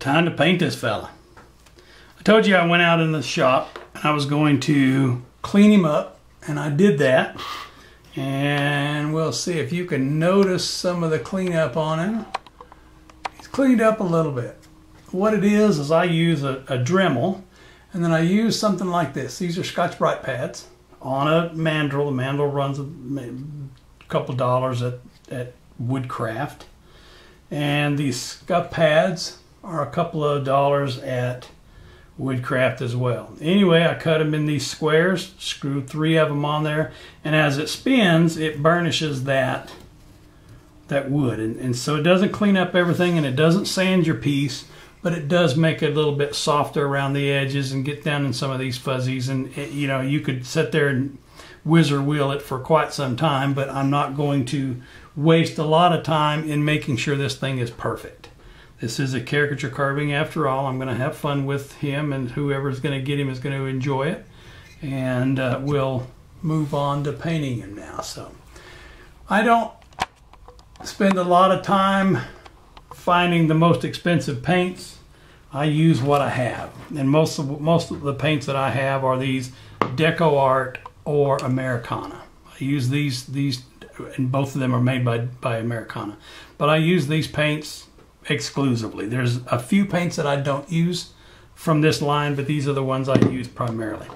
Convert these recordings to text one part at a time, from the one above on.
Time to paint this fella. I told you I went out in the shop and I was going to clean him up, and I did that. And we'll see if you can notice some of the cleanup on him. He's cleaned up a little bit. What it is I use a Dremel, and then I use something like this. These are Scotch-Brite pads on a mandrel. The mandrel runs a couple dollars at Woodcraft. And these scuff pads are a couple of dollars at Woodcraft as well. Anyway, I cut them in these squares, screwed 3 of them on there, and as it spins, it burnishes that wood. And so it doesn't clean up everything, and it doesn't sand your piece, but it does make it a little bit softer around the edges and get down in some of these fuzzies. And you know, you could sit there and whizzer wheel it for quite some time, but I'm not going to waste a lot of time in making sure this thing is perfect. This is a caricature carving after all. I'm going to have fun with him, and whoever's going to get him is going to enjoy it. And we'll move on to painting him now. So I don't spend a lot of time finding the most expensive paints. I use what I have, and most of the paints that I have are these Deco Art or Americana. I use these, and both of them are made by Americana. But I use these paints exclusively. There's a few paints that I don't use from this line, but these are the ones I use primarily.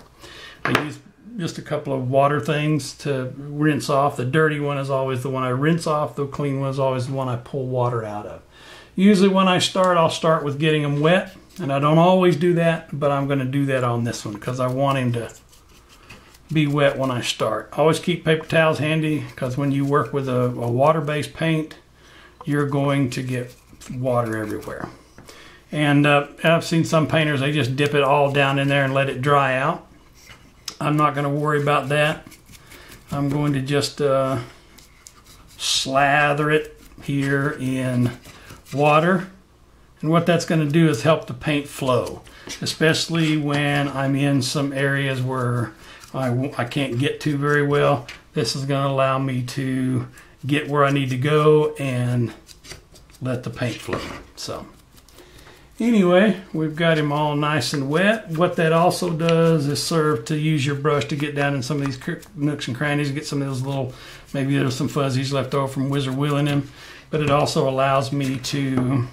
I use just a couple of water things to rinse off. The dirty one is always the one I rinse off. The clean one is always the one I pull water out of. Usually when I start, I'll start with getting them wet, and I don't always do that, but I'm going to do that on this one because I want him to be wet when I start. Always keep paper towels handy, because when you work with a water-based paint, you're going to get water everywhere. And I've seen some painters, they just dip it all down in there and let it dry out. I'm not going to worry about that. I'm going to just slather it here in water, and what that's going to do is help the paint flow, especially when I'm in some areas where I can't get to very well. This is going to allow me to get where I need to go and let the paint flow. So anyway, we've got him all nice and wet. What that also does is serve to use your brush to get down in some of these nooks and crannies, get some of those little, maybe there's some fuzzies left over from whizzer wheeling him. But it also allows me to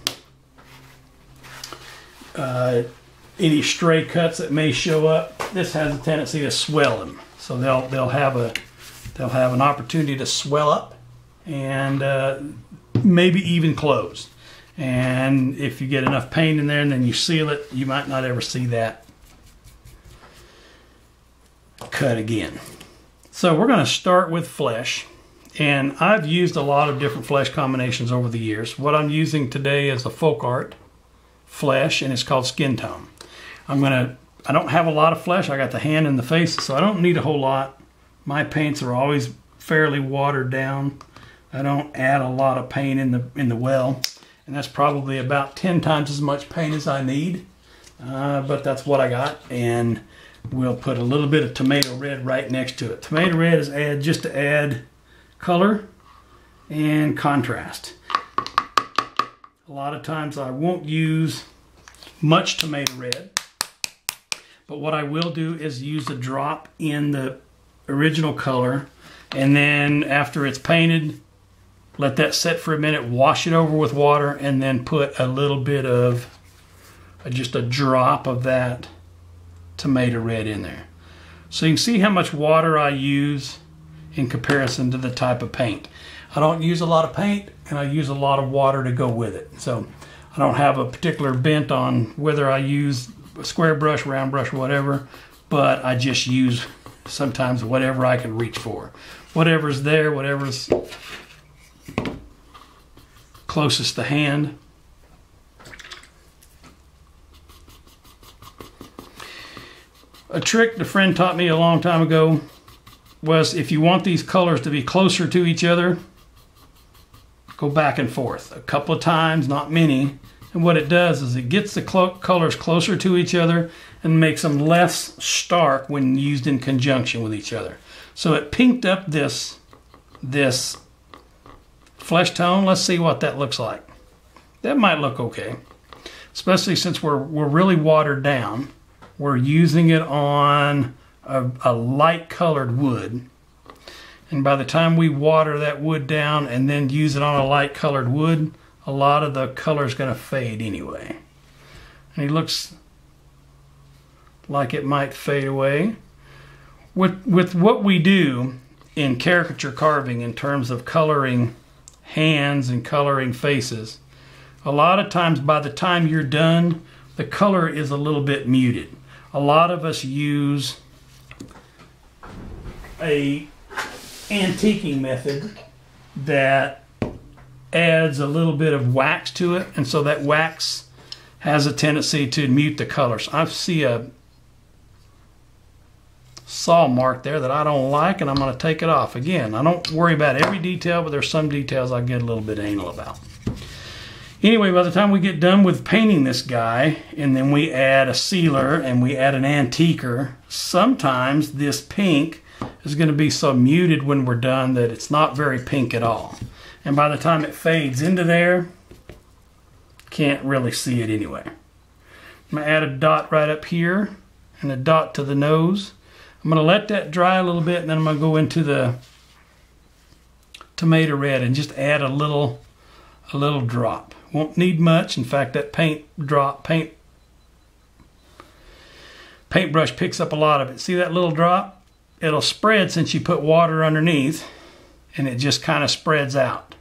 any stray cuts that may show up. This has a tendency to swell them, so they'll have an opportunity to swell up and maybe even close. And if you get enough paint in there and then you seal it, you might not ever see that cut again. So we're going to start with flesh. And I've used a lot of different flesh combinations over the years. What I'm using today is a folk art flesh, and it's called Skin Tone. I don't have a lot of flesh. I got the hand and the face, so I don't need a whole lot. My paints are always fairly watered down. I don't add a lot of paint in the well, and that's probably about 10 times as much paint as I need. But that's what I got, and we'll put a little bit of tomato red right next to it. Tomato red is just to add color and contrast. A lot of times I won't use much tomato red, but what I will do is use a drop in the original color, and then after it's painted, let that set for a minute, wash it over with water, and then put a little bit of just a drop of that tomato red in there. So you can see how much water I use in comparison to the type of paint. I don't use a lot of paint, and I use a lot of water to go with it. So I don't have a particular bent on whether I use a square brush, round brush, whatever, but I just use sometimes whatever I can reach for. Whatever's there, whatever's closest to hand. A trick the friend taught me a long time ago was, if you want these colors to be closer to each other, go back and forth a couple of times, not many. And what it does is it gets the colors closer to each other and makes them less stark when used in conjunction with each other. So it pinked up this flesh tone. Let's see what that looks like. That might look okay. especially since we're really watered down. We're using it on a light colored wood. And by the time we water that wood down and then use it on a light colored wood, a lot of the color is going to fade anyway. And he looks like it might fade away. With what we do in caricature carving in terms of coloring hands and coloring faces, a lot of times by the time you're done, the color is a little bit muted. A lot of us use a antiquing method that adds a little bit of wax to it, and so that wax has a tendency to mute the colors. I see a saw mark there that I don't like, and I'm going to take it off. Again, I don't worry about every detail, but there's some details I get a little bit anal about. Anyway, by the time we get done with painting this guy, and then we add a sealer and we add an antiquer, sometimes this pink is going to be so muted when we're done that it's not very pink at all. And by the time it fades into there, can't really see it anyway. I'm going to add a dot right up here and a dot to the nose. I'm going to let that dry a little bit, and then I'm going to go into the tomato red and just add a little drop. Won't need much. In fact, that paintbrush picks up a lot of it. See that little drop? It'll spread since you put water underneath, and it just kind of spreads out.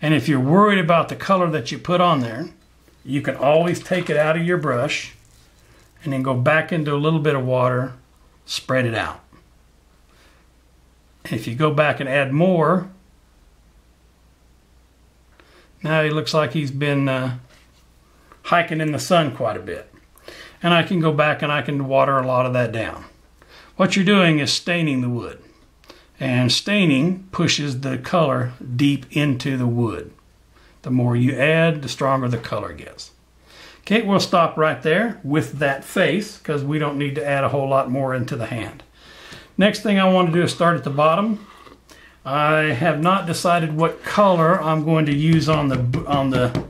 And if you're worried about the color that you put on there, you can always take it out of your brush and then go back into a little bit of water, spread it out. And if you go back and add more, now he looks like he's been hiking in the sun quite a bit. And I can go back and I can water a lot of that down. What you're doing is staining the wood. And staining pushes the color deep into the wood. The more you add, the stronger the color gets. Okay, we'll stop right there with that face because we don't need to add a whole lot more into the hand. Next thing I want to do is start at the bottom. I have not decided what color I'm going to use on the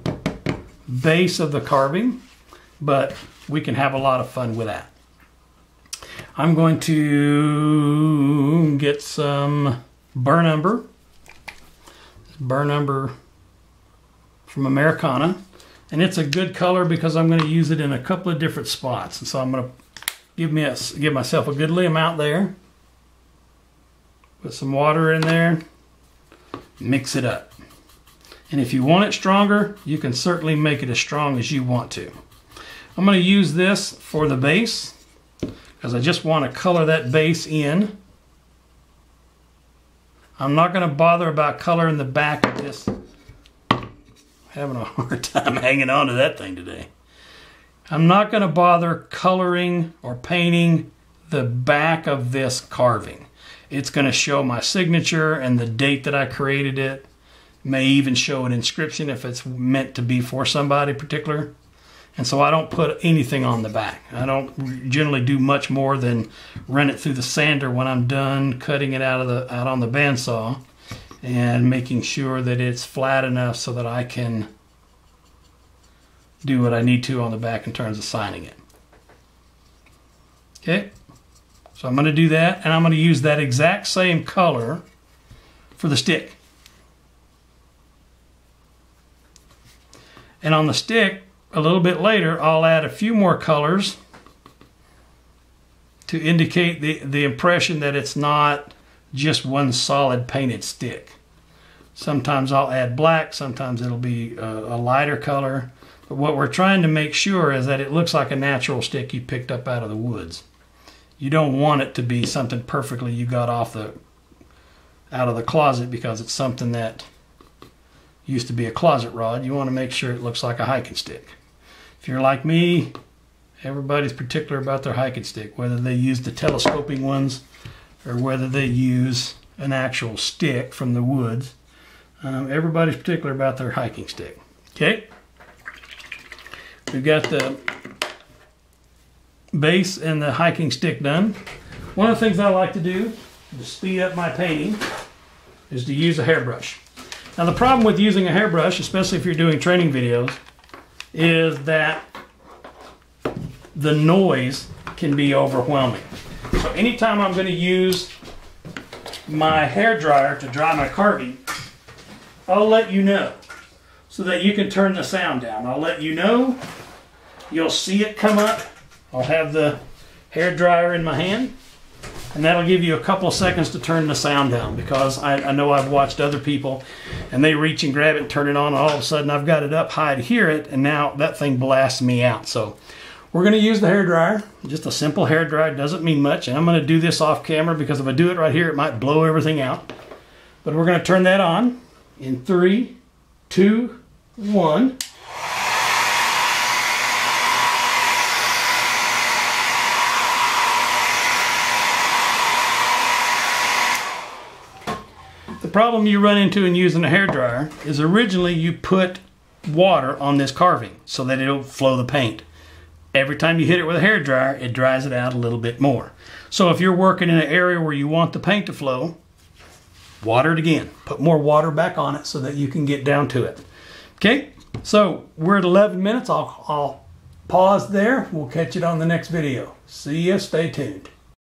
base of the carving, but we can have a lot of fun with that. I'm going to get some burnt umber. Burnt umber from Americana. And it's a good color because I'm going to use it in a couple of different spots. And so I'm going to give myself a goodly amount there. Put some water in there. Mix it up. And if you want it stronger, you can certainly make it as strong as you want to. I'm going to use this for the base because I just want to color that base in. I'm not going to bother about coloring the back of this. Having a hard time hanging on to that thing today. I'm not going to bother coloring or painting the back of this carving. It's going to show my signature and the date that I created it. May even show an inscription if it's meant to be for somebody particular. And so I don't put anything on the back. I don't generally do much more than run it through the sander when I'm done cutting it out on the bandsaw and making sure that it's flat enough so that I can do what I need to on the back in terms of signing it. Okay, so I'm going to do that, and I'm going to use that exact same color for the stick. And on the stick, a little bit later, I'll add a few more colors to indicate the impression that it's not just one solid painted stick. Sometimes I'll add black, sometimes it'll be a lighter color. But what we're trying to make sure is that it looks like a natural stick you picked up out of the woods. You don't want it to be something perfectly you got out of the closet because it's something that used to be a closet rod. You want to make sure it looks like a hiking stick. If you're like me, everybody's particular about their hiking stick, whether they use the telescoping ones or whether they use an actual stick from the woods. Everybody's particular about their hiking stick. Okay, we've got the base and the hiking stick done. One of the things I like to do to speed up my painting is to use a hairbrush. Now the problem with using a hairbrush, especially if you're doing training videos, is that the noise can be overwhelming. So anytime I'm going to use my hair dryer to dry my carving, I'll let you know so that you can turn the sound down. I'll let you know. You'll see it come up. I'll have the hair dryer in my hand, and that'll give you a couple of seconds to turn the sound down, because I know I've watched other people and they reach and grab it and turn it on, and all of a sudden I've got it up high to hear it, and now that thing blasts me out. So we're going to use the hair dryer, just a simple hair dryer, doesn't mean much, and I'm going to do this off camera because if I do it right here it might blow everything out. But we're going to turn that on in 3, 2, 1. The problem you run into in using a hairdryer is originally you put water on this carving so that it'll flow the paint. Every time you hit it with a hairdryer, it dries it out a little bit more. So if you're working in an area where you want the paint to flow, water it again. Put more water back on it so that you can get down to it. Okay, so we're at 11 minutes. I'll pause there. We'll catch it on the next video. See ya. Stay tuned.